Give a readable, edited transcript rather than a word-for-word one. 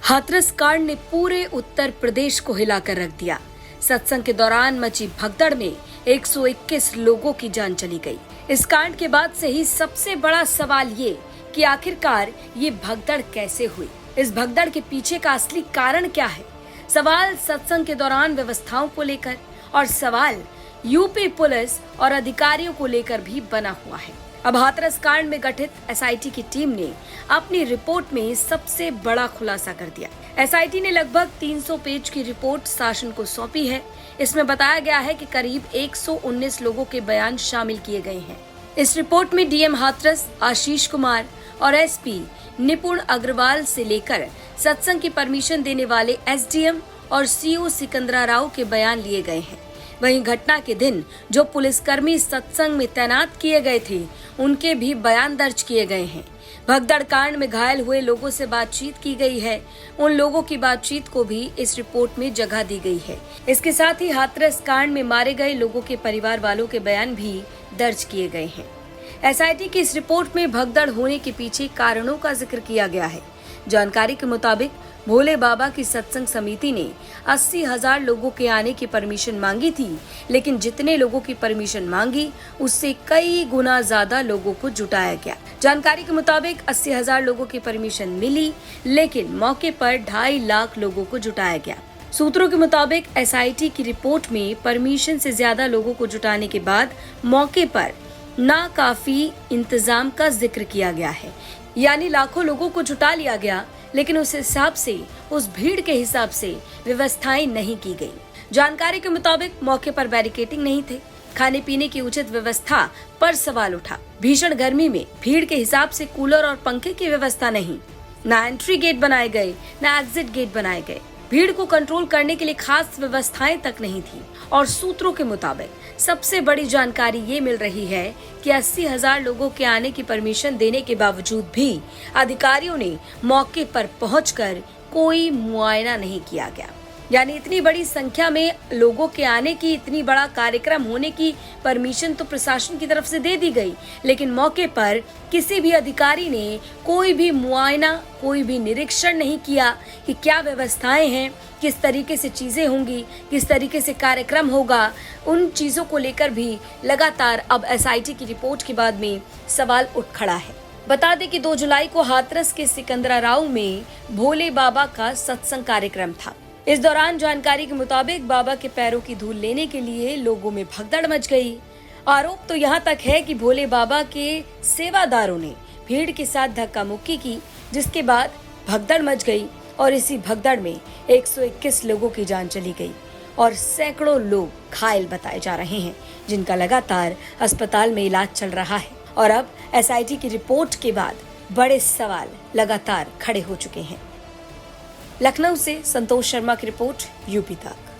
हाथरस कांड ने पूरे उत्तर प्रदेश को हिलाकर रख दिया। सत्संग के दौरान मची भगदड़ में 121 लोगों की जान चली गई। इस कांड के बाद से ही सबसे बड़ा सवाल ये कि आखिरकार ये भगदड़ कैसे हुई, इस भगदड़ के पीछे का असली कारण क्या है। सवाल सत्संग के दौरान व्यवस्थाओं को लेकर और सवाल यूपी पुलिस और अधिकारियों को लेकर भी बना हुआ है। अब हाथरस कांड में गठित एसआईटी की टीम ने अपनी रिपोर्ट में सबसे बड़ा खुलासा कर दिया। एसआईटी ने लगभग 300 पेज की रिपोर्ट शासन को सौंपी है। इसमें बताया गया है कि करीब 119 लोगों के बयान शामिल किए गए हैं। इस रिपोर्ट में डीएम हाथरस आशीष कुमार और एसपी निपुण अग्रवाल से लेकर सत्संग की परमिशन देने वाले एसडीएम और सीओ सिकंदरा राव के बयान लिए गए हैं। वहीं घटना के दिन जो पुलिसकर्मी सत्संग में तैनात किए गए थे, उनके भी बयान दर्ज किए गए हैं। भगदड़ कांड में घायल हुए लोगों से बातचीत की गई है। उन लोगों की बातचीत को भी इस रिपोर्ट में जगह दी गई है। इसके साथ ही हाथरस कांड में मारे गए लोगों के परिवार वालों के बयान भी दर्ज किए गए हैं। एसआईटी की इस रिपोर्ट में भगदड़ होने के पीछे कारणों का जिक्र किया गया है। जानकारी के मुताबिक भोले बाबा की सत्संग समिति ने 80,000 लोगों के आने की परमिशन मांगी थी, लेकिन जितने लोगों की परमिशन मांगी उससे कई गुना ज्यादा लोगों को जुटाया गया। जानकारी के मुताबिक 80,000 लोगों की परमिशन मिली, लेकिन मौके पर 2.5 लाख लोगों को जुटाया गया। सूत्रों के मुताबिक एसआईटी की रिपोर्ट में परमिशन से ज्यादा लोगों को जुटाने के बाद मौके पर नाकाफी इंतजाम का जिक्र किया गया है। यानी लाखों लोगों को जुटा लिया गया, लेकिन उस हिसाब से, उस भीड़ के हिसाब से व्यवस्थाएं नहीं की गई। जानकारी के मुताबिक मौके पर बैरिकेडिंग नहीं थे। खाने पीने की उचित व्यवस्था पर सवाल उठा। भीषण गर्मी में भीड़ के हिसाब से कूलर और पंखे की व्यवस्था नहीं। न एंट्री गेट बनाए गए, न एग्जिट गेट बनाए गए। भीड़ को कंट्रोल करने के लिए खास व्यवस्थाएं तक नहीं थी। और सूत्रों के मुताबिक सबसे बड़ी जानकारी ये मिल रही है कि 80,000 लोगों के आने की परमिशन देने के बावजूद भी अधिकारियों ने मौके पर पहुंचकर कोई मुआयना नहीं किया गया। यानी इतनी बड़ी संख्या में लोगों के आने की, इतनी बड़ा कार्यक्रम होने की परमिशन तो प्रशासन की तरफ से दे दी गई, लेकिन मौके पर किसी भी अधिकारी ने कोई भी मुआयना, कोई भी निरीक्षण नहीं किया कि क्या व्यवस्थाएं हैं, किस तरीके से चीजें होंगी, किस तरीके से कार्यक्रम होगा। उन चीजों को लेकर भी लगातार अब एसआईटी की रिपोर्ट के बाद में सवाल उठ खड़ा है। बता दें कि 2 जुलाई को हाथरस के सिकंदरा राव में भोले बाबा का सत्संग कार्यक्रम था। इस दौरान जानकारी के मुताबिक बाबा के पैरों की धूल लेने के लिए लोगों में भगदड़ मच गई। आरोप तो यहाँ तक है कि भोले बाबा के सेवादारों ने भीड़ के साथ धक्का मुक्की की, जिसके बाद भगदड़ मच गई और इसी भगदड़ में 121 लोगों की जान चली गई और सैकड़ों लोग घायल बताए जा रहे हैं, जिनका लगातार अस्पताल में इलाज चल रहा है। और अब एसआईटी की रिपोर्ट के बाद बड़े सवाल लगातार खड़े हो चुके हैं। लखनऊ से संतोष शर्मा की रिपोर्ट, यूपी तक।